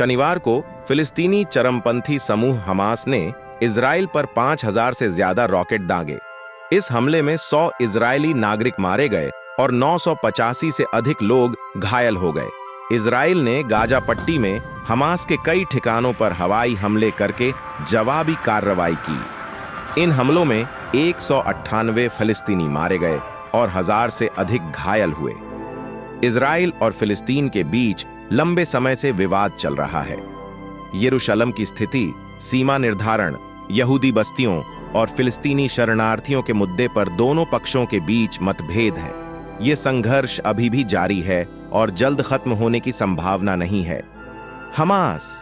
शनिवार को फिलिस्तीनी चरमपंथी समूह हमास ने इजराइल पर 5,000 से ज्यादा रॉकेट दागे। इस हमले में 100 इजरायली नागरिक मारे गए और 985 से अधिक लोग घायल हो गए। इजराइल ने गाजा पट्टी में हमास के कई ठिकानों पर हवाई हमले करके जवाबी कार्रवाई की। इन हमलों में 198 फिलिस्तीनी मारे गए और 1000 से अधिक घायल हुए। इजराइल और फिलिस्तीन के बीच लंबे समय से विवाद चल रहा है। यरूशलेम की स्थिति, सीमा निर्धारण, यहूदी बस्तियों और फिलिस्तीनी शरणार्थियों के मुद्दे पर दोनों पक्षों के बीच मतभेद है। ये संघर्ष अभी भी जारी है और जल्द खत्म होने की संभावना नहीं है। हमास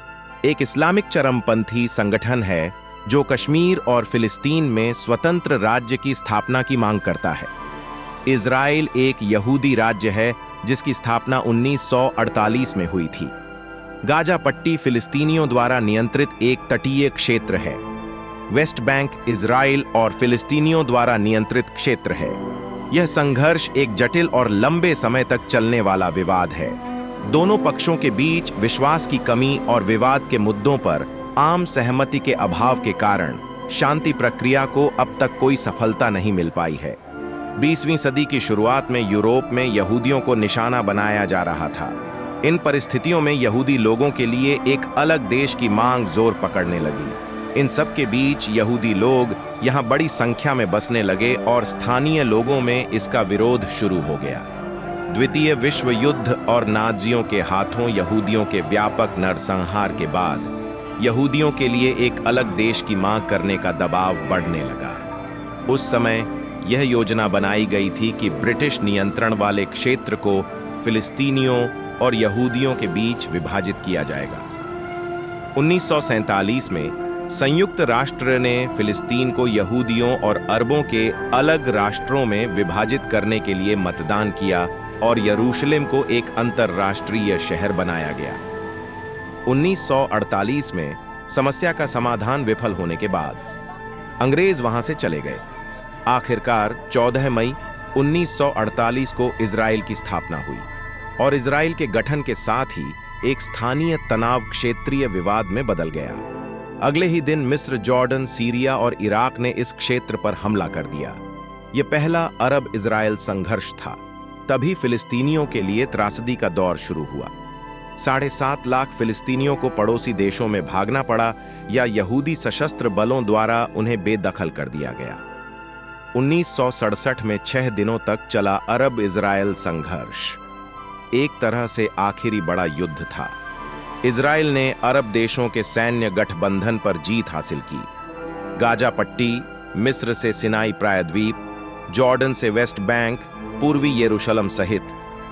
एक इस्लामिक चरमपंथी संगठन है जो कश्मीर और फिलिस्तीन में स्वतंत्र राज्य की स्थापना की मांग करता है। इजराइल एक यहूदी राज्य है जिसकी स्थापना 1948 में हुई थी। गाजा पट्टी फिलिस्तीनियों द्वारा नियंत्रित एक तटीय क्षेत्र है। वेस्ट बैंक इजराइल और फिलिस्तीनियों द्वारा नियंत्रित क्षेत्र है। यह संघर्ष एक जटिल और लंबे समय तक चलने वाला विवाद है। दोनों पक्षों के बीच विश्वास की कमी और विवाद के मुद्दों पर आम सहमति के अभाव के कारण शांति प्रक्रिया को अब तक कोई सफलता नहीं मिल पाई है। 20वीं सदी की शुरुआत में यूरोप में यहूदियों को निशाना बनाया जा रहा था। इन परिस्थितियों में यहूदी लोगों के लिए एक अलग देश की मांग जोर पकड़ने लगी। इन सब के बीच यहूदी लोग यहाँ बड़ी संख्या में बसने लगे और स्थानीय लोगों में इसका विरोध शुरू हो गया। द्वितीय विश्व युद्ध और नाज़ियों के हाथों यहूदियों के व्यापक नरसंहार के बाद यहूदियों के लिए एक अलग देश की मांग करने का दबाव बढ़ने लगा। उस समय यह योजना बनाई गई थी कि ब्रिटिश नियंत्रण वाले क्षेत्र को फिलिस्तीनियों और यहूदियों के बीच विभाजित किया जाएगा। 1947 में संयुक्त राष्ट्र ने फिलिस्तीन को यहूदियों और अरबों के अलग राष्ट्रों में विभाजित करने के लिए मतदान किया और यरूशलेम को एक अंतर्राष्ट्रीय शहर बनाया गया। 1948 में समस्या का समाधान विफल होने के बाद अंग्रेज वहां से चले गए। आखिरकार 14 मई 1948 को इजराइल की स्थापना हुई और इजराइल के गठन के साथ ही एक स्थानीय तनाव क्षेत्रीय विवाद में बदल गया। अगले ही दिन मिस्र, जॉर्डन, सीरिया और इराक ने इस क्षेत्र पर हमला कर दिया। यह पहला अरब इजराइल संघर्ष था। तभी फिलिस्तीनियों के लिए त्रासदी का दौर शुरू हुआ। 7.5 लाख फिलिस्तीनियों को पड़ोसी देशों में भागना पड़ा या यहूदी सशस्त्र बलों द्वारा उन्हें बेदखल कर दिया गया। 1967 में 6 दिनों तक चला अरब इजराइल संघर्ष एक तरह से आखिरी बड़ा युद्ध था। इजराइल ने अरब देशों के सैन्य गठबंधन पर जीत हासिल की। गाजा पट्टी, मिस्र से सिनाई प्रायद्वीप, जॉर्डन से वेस्ट बैंक, पूर्वी यरूशलेम सहित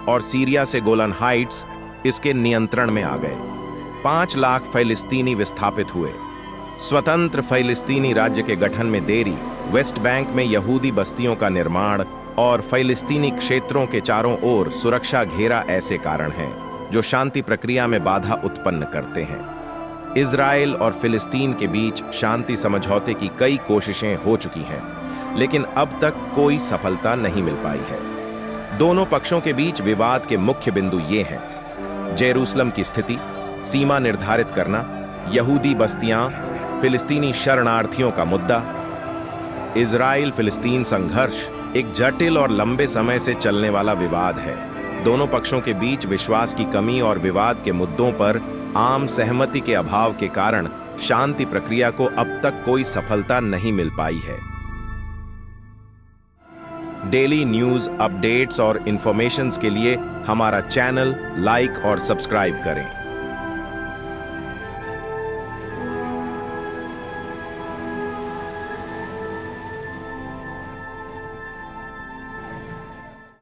और सीरिया से गोलन हाइट्स इसके नियंत्रण में आ गए। 5 लाख फिलिस्तीनी विस्थापित हुए। स्वतंत्र फिलिस्तीनी राज्य के गठन में देरी, वेस्ट बैंक में यहूदी बस्तियों का निर्माण और फिलिस्तीनी क्षेत्रों के चारों ओर सुरक्षा घेरा ऐसे कारण हैं जो शांति प्रक्रिया में बाधा उत्पन्न करते हैं। इजराइल और फिलिस्तीन के बीच शांति समझौते की कई कोशिशें हो चुकी हैं, लेकिन अब तक कोई सफलता नहीं मिल पाई है। दोनों पक्षों के बीच विवाद के मुख्य बिंदु ये हैं: जेरूसलम की स्थिति, सीमा निर्धारित करना, यहूदी बस्तियां, फिलिस्तीनी शरणार्थियों का मुद्दा। इजराइल फिलिस्तीन संघर्ष एक जटिल और लंबे समय से चलने वाला विवाद है। दोनों पक्षों के बीच विश्वास की कमी और विवाद के मुद्दों पर आम सहमति के अभाव के कारण शांति प्रक्रिया को अब तक कोई सफलता नहीं मिल पाई है। डेली न्यूज अपडेट्स और इंफॉर्मेशंस के लिए हमारा चैनल लाइक और सब्सक्राइब करें।